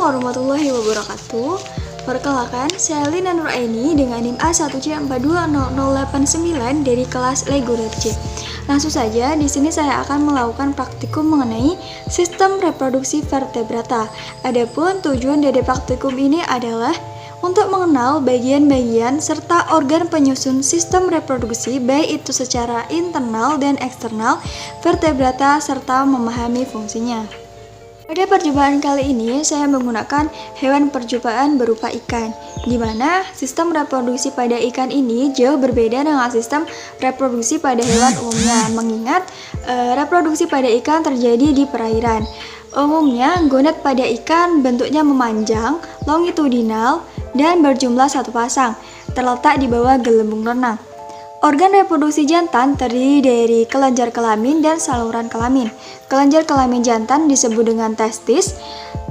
warahmatullahi wabarakatuh. Perkenalkan, saya Lina Nuraini dengan NIM A1C420089 dari kelas Legurer C. Langsung saja, di sini saya akan melakukan praktikum mengenai sistem reproduksi vertebrata. Adapun tujuan dari praktikum ini adalah untuk mengenal bagian-bagian serta organ penyusun sistem reproduksi, baik itu secara internal dan eksternal vertebrata serta memahami fungsinya. Pada percobaan kali ini, saya menggunakan hewan percobaan berupa ikan, di mana sistem reproduksi pada ikan ini jauh berbeda dengan sistem reproduksi pada hewan umumnya, mengingat reproduksi pada ikan terjadi di perairan. Umumnya, gonad pada ikan bentuknya memanjang, longitudinal, dan berjumlah satu pasang, terletak di bawah gelembung renang. Organ reproduksi jantan terdiri dari kelenjar kelamin dan saluran kelamin. Kelenjar kelamin jantan disebut dengan testis.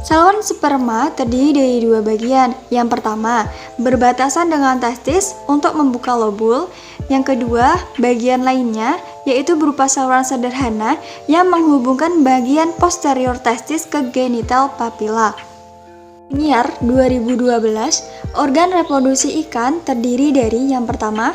Saluran sperma terdiri dari dua bagian. Yang pertama, berbatasan dengan testis untuk membuka lobul. Yang kedua, bagian lainnya yaitu berupa saluran sederhana yang menghubungkan bagian posterior testis ke genital papilla. Niar 2012, organ reproduksi ikan terdiri dari yang pertama,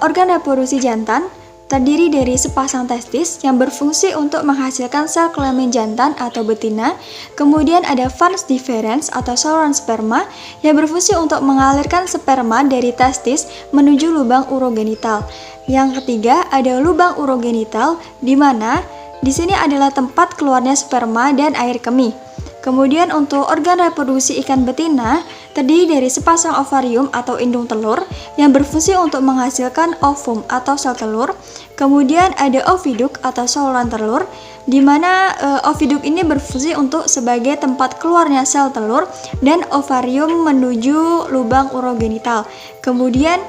organ reproduksi jantan terdiri dari sepasang testis yang berfungsi untuk menghasilkan sel kelamin jantan atau betina. Kemudian ada vas deferens atau saluran sperma yang berfungsi untuk mengalirkan sperma dari testis menuju lubang urogenital. Yang ketiga ada lubang urogenital, di mana di sini adalah tempat keluarnya sperma dan air kemih. Kemudian untuk organ reproduksi ikan betina terdiri dari sepasang ovarium atau indung telur yang berfungsi untuk menghasilkan ovum atau sel telur. Kemudian ada oviduk atau saluran telur, di mana oviduk ini berfungsi untuk sebagai tempat keluarnya sel telur dan ovarium menuju lubang urogenital. Kemudian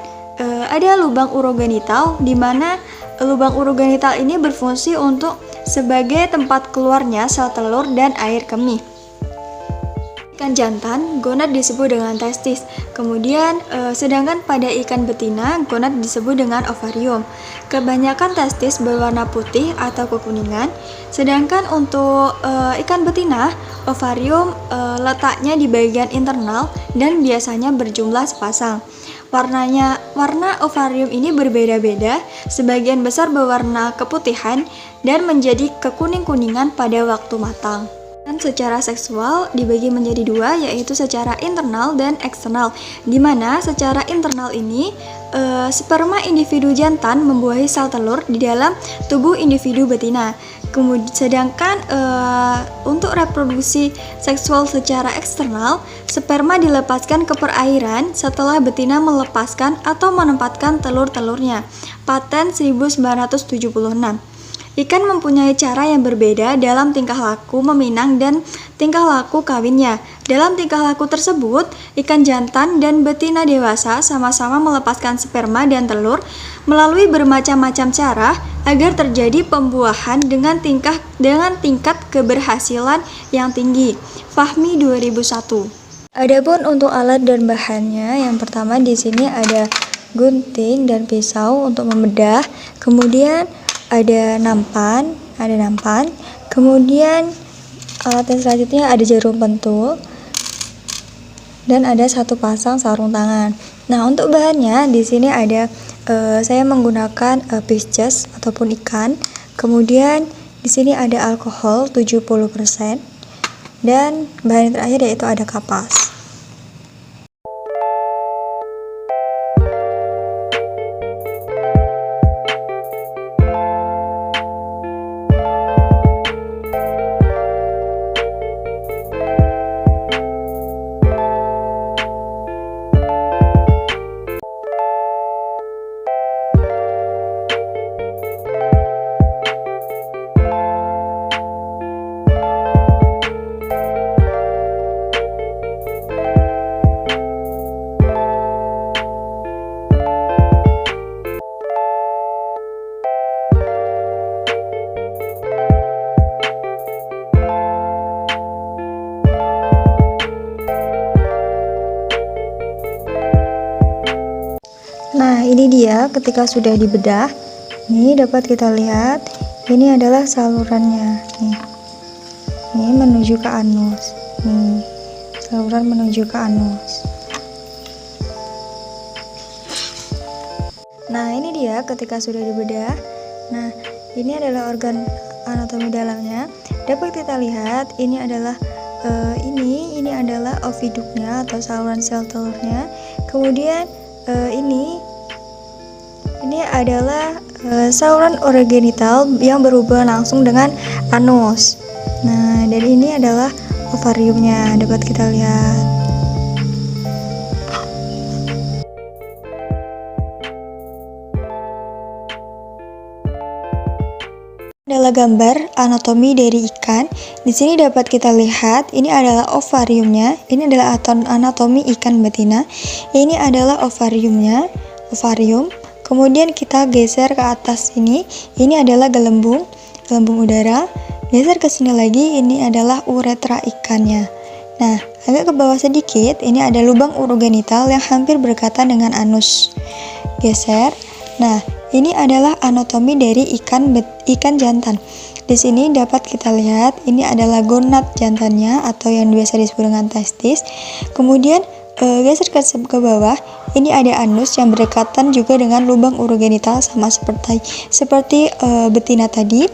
ada lubang urogenital, di mana lubang urogenital ini berfungsi untuk sebagai tempat keluarnya sel telur dan air kemih. Ikan jantan, gonad disebut dengan testis. Kemudian, sedangkan pada ikan betina, gonad disebut dengan ovarium. Kebanyakan testis berwarna putih atau kekuningan. Sedangkan untuk ikan betina, ovarium letaknya di bagian internal dan biasanya berjumlah sepasang. Warna ovarium ini berbeda-beda, sebagian besar berwarna keputihan dan menjadi kekuning-kuningan pada waktu matang. Dan secara seksual dibagi menjadi dua, yaitu secara internal dan eksternal, di mana secara internal ini sperma individu jantan membuahi sel telur di dalam tubuh individu betina. Sedangkan untuk reproduksi seksual secara eksternal, sperma dilepaskan ke perairan setelah betina melepaskan atau menempatkan telur-telurnya. Paten 1976. Ikan mempunyai cara yang berbeda dalam tingkah laku meminang dan tingkah laku kawinnya. Dalam tingkah laku tersebut, ikan jantan dan betina dewasa sama-sama melepaskan sperma dan telur melalui bermacam-macam cara agar terjadi pembuahan dengan tingkat keberhasilan yang tinggi. Fahmi 2001. Adapun untuk alat dan bahannya, yang pertama di sini ada gunting dan pisau untuk membedah. Kemudian ada nampan, kemudian alat yang selanjutnya ada jarum pentul, dan ada satu pasang sarung tangan. Nah, untuk bahannya di sini ada saya menggunakan pisces ataupun ikan. Kemudian di sini ada alkohol 70% dan bahan yang terakhir yaitu ada kapas. Nah, ini dia ketika sudah dibedah. Ini dapat kita lihat, ini adalah salurannya. Nih menuju ke anus. Nih, saluran menuju ke anus. Nah, ini dia ketika sudah dibedah. Nah, ini adalah organ anatomi dalamnya. Dapat kita lihat ini adalah ini adalah oviduknya atau saluran sel telurnya. Kemudian ini adalah saluran urogenital yang berhubungan langsung dengan anus. Nah, dan ini adalah ovariumnya, dapat kita lihat. Adalah gambar anatomi dari ikan. Di sini dapat kita lihat ini adalah ovariumnya, ini adalah anatomi ikan betina. Ini adalah ovarium. Kemudian kita geser ke atas ini adalah gelembung udara. Geser ke sini lagi, ini adalah uretra ikannya. Nah, agak ke bawah sedikit, ini ada lubang urogenital yang hampir berdekatan dengan anus. Geser. Nah, ini adalah anatomi dari ikan jantan. Di sini dapat kita lihat ini adalah gonad jantannya atau yang biasa disebut dengan testis. Kemudian geser ke bawah, ini ada anus yang berdekatan juga dengan lubang urogenital sama seperti betina tadi.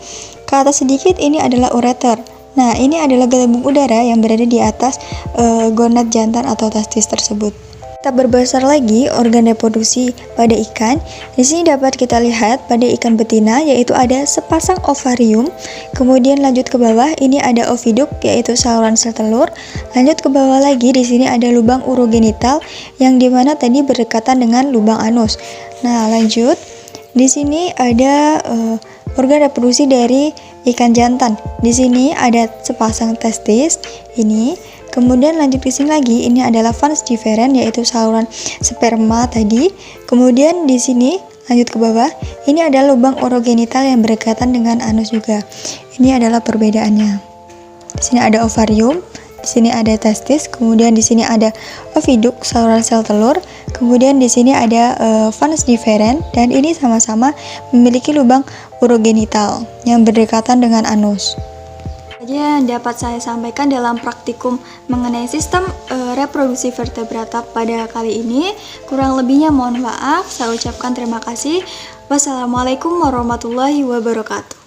Ke atas sedikit ini adalah ureter. Nah, ini adalah gelembung udara yang berada di atas gonad jantan atau testis tersebut. Kita berbesar lagi organ reproduksi pada ikan. Di sini dapat kita lihat pada ikan betina yaitu ada sepasang ovarium. Kemudian lanjut ke bawah, ini ada oviduk yaitu saluran sel telur. Lanjut ke bawah lagi, di sini ada lubang urogenital yang dimana tadi berdekatan dengan lubang anus. Nah, lanjut. Di sini ada organ reproduksi dari ikan jantan. Di sini ada sepasang testis ini. Kemudian lanjut ke sini lagi, ini adalah vas deferens yaitu saluran sperma tadi. Kemudian di sini lanjut ke bawah, ini adalah lubang urogenital yang berdekatan dengan anus juga. Ini adalah perbedaannya. Di sini ada ovarium, di sini ada testis, kemudian di sini ada oviduk saluran sel telur, kemudian di sini ada vas deferens dan ini sama-sama memiliki lubang urogenital yang berdekatan dengan anus. Yang dapat saya sampaikan dalam praktikum mengenai sistem reproduksi vertebrata pada kali ini. Kurang lebihnya mohon maaf, saya ucapkan terima kasih. Wassalamualaikum warahmatullahi wabarakatuh.